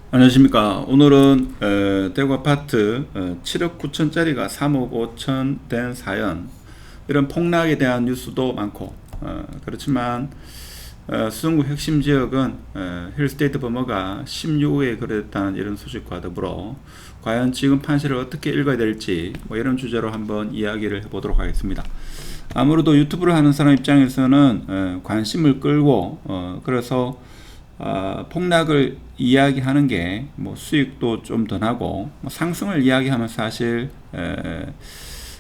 안녕하십니까. 오늘은 대구 아파트 7억 9천짜리가 3억 5천 된 사연, 이런 폭락에 대한 뉴스도 많고, 그렇지만 수성구 핵심 지역은 힐스테이트 범어가 16억에 거래됐다는 이런 소식과 더불어 과연 지금 판시를 어떻게 읽어야 될지 이런 주제로 한번 이야기를 해보도록 하겠습니다. 아무래도 유튜브를 하는 사람 입장에서는 관심을 끌고, 그래서 폭락을 이야기하는 게 수익도 좀 더 나고, 상승을 이야기하면 사실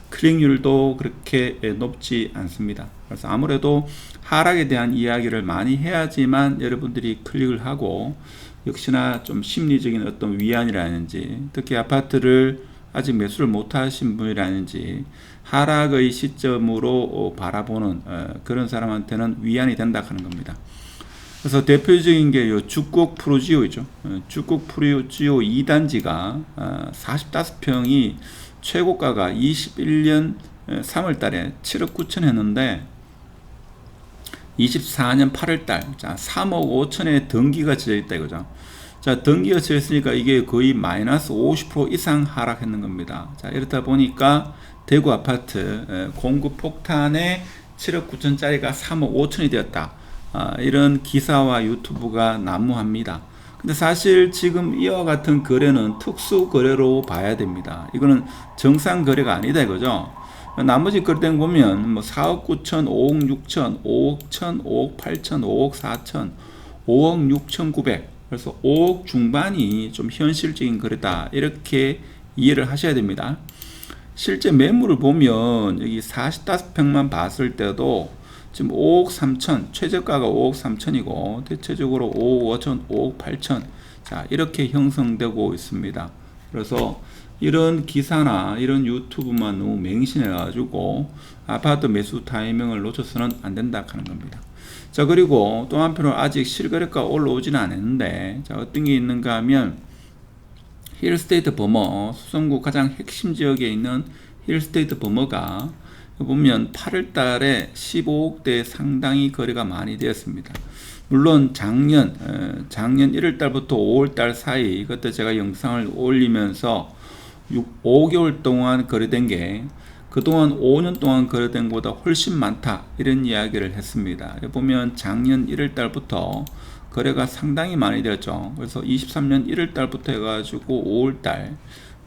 클릭률도 그렇게 높지 않습니다. 그래서 아무래도 하락에 대한 이야기를 많이 해야지만 여러분들이 클릭을 하고, 역시나 좀 심리적인 어떤 위안이라든지, 특히 아파트를 아직 매수를 못 하신 분이라든지 하락의 시점으로 바라보는 그런 사람한테는 위안이 된다 하는 겁니다. 그래서 대표적인 게 요 죽곡 프로지오이죠. 죽곡 프로지오 2단지가 45평이 최고가가 21년 3월 달에 7억 9천 했는데, 24년 8월 달, 자, 3억 5천에 등기가 지어 있다 이거죠. 자, 등기가 지어 있으니까 이게 거의 마이너스 50% 이상 하락했는 겁니다. 자, 이렇다 보니까 대구 아파트 공급 폭탄에 7억 9천짜리가 3억 5천이 되었다. 이런 기사와 유튜브가 난무합니다. 근데 사실 지금 이와 같은 거래는 특수 거래로 봐야 됩니다. 이거는 정상 거래가 아니다 이거죠. 나머지 거래된 거 보면 4억 9천, 5억 6천, 5억 1천, 5억 8천, 5억 4천, 5억 6천 9백. 그래서 5억 중반이 좀 현실적인 거래다, 이렇게 이해를 하셔야 됩니다. 실제 매물을 보면 여기 45평만 봤을 때도 지금 5억 3천, 최저가가 5억 3천이고 대체적으로 5억 5천, 5억 8천, 자, 이렇게 형성되고 있습니다. 그래서 이런 기사나 이런 유튜브만 너무 맹신해 가지고 아파트 매수 타이밍을 놓쳐서는 안 된다 하는 겁니다. 자, 그리고 또 한편으로 아직 실거래가 올라오지는 않았는데, 자, 어떤 게 있는가 하면 힐스테이트 범어, 수성구 가장 핵심 지역에 있는 힐스테이트 범어가 보면 8월 달에 15억대 상당히 거래가 많이 되었습니다. 물론 작년 1월 달부터 5월 달 사이, 그때 제가 영상을 올리면서 5개월 동안 거래된 게 그동안 5년 동안 거래된 것보다 훨씬 많다, 이런 이야기를 했습니다. 보면 작년 1월 달부터 거래가 상당히 많이 되었죠. 그래서 23년 1월 달부터 해가지고 5월 달,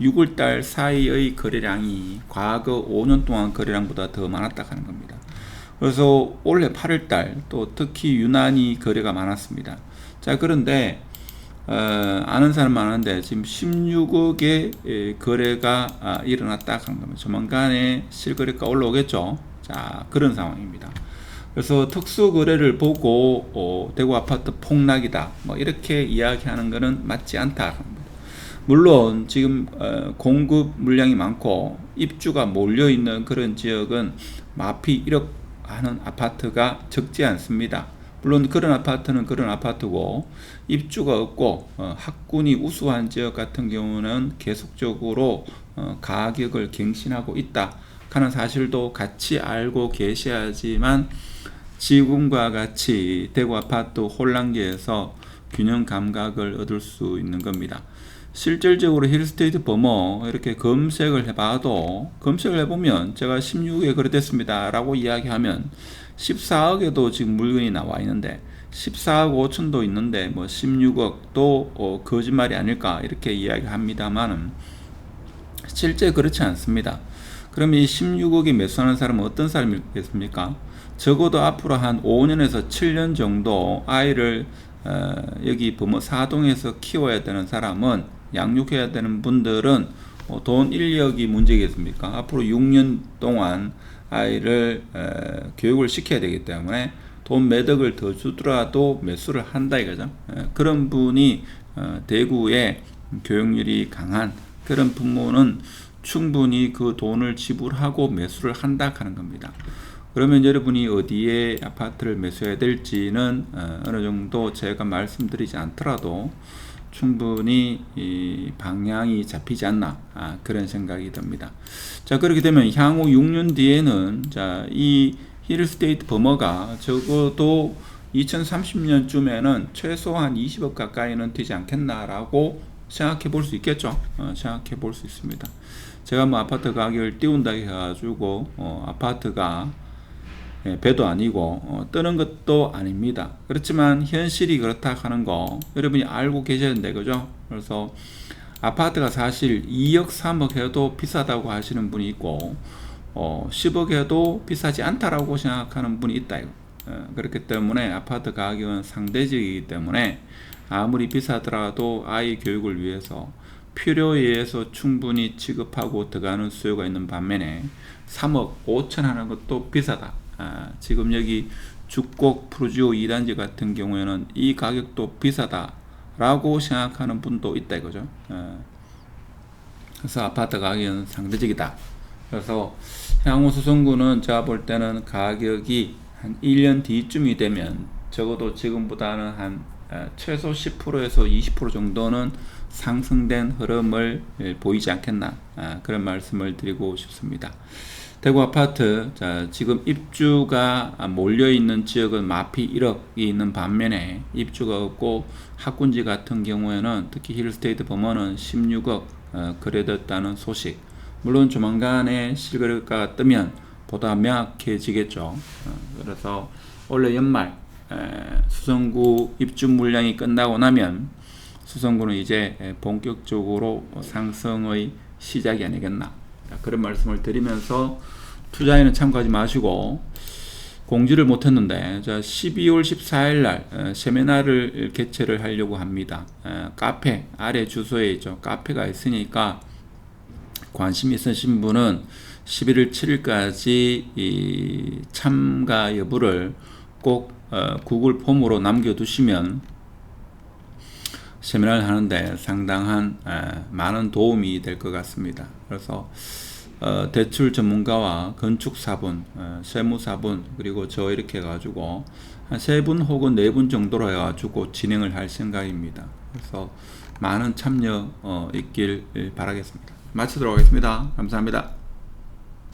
6월 달 사이의 거래량이 과거 5년 동안 거래량보다 더 많았다 하는 겁니다. 그래서 올해 8월 달 또 특히 유난히 거래가 많았습니다. 자, 그런데 아는 사람 많은데 지금 16억의 거래가 일어났다 하는 겁니다. 조만간에 실거래가 올라오겠죠. 자, 그런 상황입니다. 그래서 특수 거래를 보고 대구 아파트 폭락이다, 이렇게 이야기하는 것은 맞지 않다. 물론 지금 공급 물량이 많고 입주가 몰려 있는 그런 지역은 마피 1억 하는 아파트가 적지 않습니다. 물론 그런 아파트는 그런 아파트고, 입주가 없고 학군이 우수한 지역 같은 경우는 계속적으로 가격을 갱신하고 있다 하는 사실도 같이 알고 계셔야지만 지금과 같이 대구 아파트 혼란기에서 균형 감각을 얻을 수 있는 겁니다. 실질적으로 힐스테이트 범어 이렇게 검색을 해봐도, 검색을 해보면 제가 16억에 거래됐습니다 라고 이야기하면 14억에도 지금 물건이 나와 있는데, 14억 5천도 있는데 16억도 거짓말이 아닐까, 이렇게 이야기합니다만 실제 그렇지 않습니다. 그러면 이 16억에 매수하는 사람은 어떤 사람이겠습니까? 적어도 앞으로 한 5년에서 7년 정도 아이를 여기 범어 사동에서 키워야 되는 사람은, 양육해야 되는 분들은 돈 인력이 문제겠습니까? 앞으로 6년 동안 아이를 교육을 시켜야 되기 때문에 돈 매덕을 더 주더라도 매수를 한다 이거죠. 그런 분이 대구에 교육률이 강한 그런 부모는 충분히 그 돈을 지불하고 매수를 한다 하는 겁니다. 그러면 여러분이 어디에 아파트를 매수해야 될지는 어느 정도 제가 말씀드리지 않더라도 충분히 이 방향이 잡히지 않나, 그런 생각이 듭니다. 자, 그렇게 되면 향후 6년 뒤에는 이 힐스테이트 범어가 적어도 2030년쯤에는 최소한 20억 가까이는 되지 않겠나라고 생각해 볼 수 있겠죠. 생각해 볼 수 있습니다. 제가 뭐 아파트 가격을 띄운다 해가지고 아파트가 배도 아니고 뜨는 것도 아닙니다. 그렇지만 현실이 그렇다 하는 거 여러분이 알고 계셔야 된다, 그죠? 그래서 아파트가 사실 2억 3억 해도 비싸다고 하시는 분이 있고 10억 해도 비싸지 않다라고 생각하는 분이 있다, 이거. 그렇기 때문에 아파트 가격은 상대적이기 때문에 아무리 비싸더라도 아이 교육을 위해서 필요에 의해서 충분히 지급하고 들어가는 수요가 있는 반면에 3억 5천 하는 것도 비싸다. 지금 여기 죽곡 프루지오 2단지 같은 경우에는 이 가격도 비싸다 라고 생각하는 분도 있다, 이거죠. 그래서 아파트 가격은 상대적이다. 그래서 향후 수성구는 제가 볼 때는 가격이 한 1년 뒤쯤이 되면 적어도 지금보다는 한 최소 10%에서 20% 정도는 상승된 흐름을 보이지 않겠나, 그런 말씀을 드리고 싶습니다. 대구 아파트, 지금 입주가 몰려있는 지역은 마피 1억이 있는 반면에 입주가 없고 학군지 같은 경우에는 특히 힐스테이트 범어는 16억 거래됐다는 소식. 물론 조만간에 실거래가가 뜨면 보다 명확해지겠죠. 그래서 올해 연말 수성구 입주 물량이 끝나고 나면 수성구는 이제 본격적으로 상승의 시작이 아니겠나, 그런 말씀을 드리면서 투자에는 참고하지 마시고, 공지를 못했는데 12월 14일 날 세미나를 개최를 하려고 합니다. 카페 아래 주소에 있죠. 카페가 있으니까 관심 있으신 분은 11월 7일까지 참가 여부를 꼭 구글 폼으로 남겨두시면 세미나를 하는데 상당한 많은 도움이 될 것 같습니다. 그래서 대출 전문가와 건축사분, 세무사분, 그리고 저 이렇게 해가지고 한 3분 혹은 4분 정도로 해가지고 진행을 할 생각입니다. 그래서 많은 참여 있길 바라겠습니다. 마치도록 하겠습니다. 감사합니다.